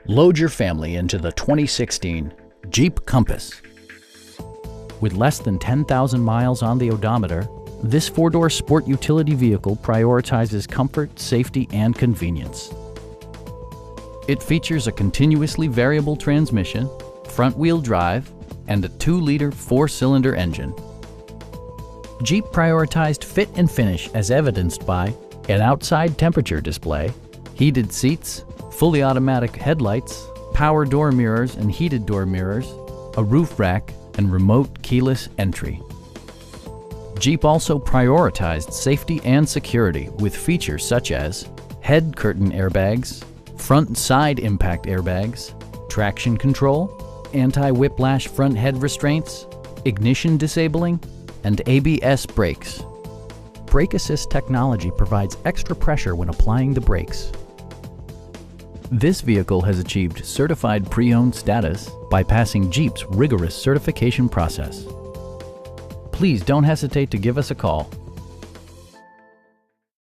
Load your family into the 2016 Jeep Compass. With less than 10,000 miles on the odometer, this four-door sport utility vehicle prioritizes comfort, safety, and convenience. It features a continuously variable transmission, front-wheel drive, and a 2-liter 4-cylinder engine. Jeep prioritized fit and finish as evidenced by an outside temperature display, heated seats, fully automatic headlights, power door mirrors and heated door mirrors, a roof rack, and remote keyless entry. Jeep also prioritized safety and security with features such as head curtain airbags, front and side impact airbags, traction control, anti-whiplash front head restraints, ignition disabling, and ABS brakes. Brake assist technology provides extra pressure when applying the brakes. This vehicle has achieved certified pre-owned status by passing Jeep's rigorous certification process. Please don't hesitate to give us a call.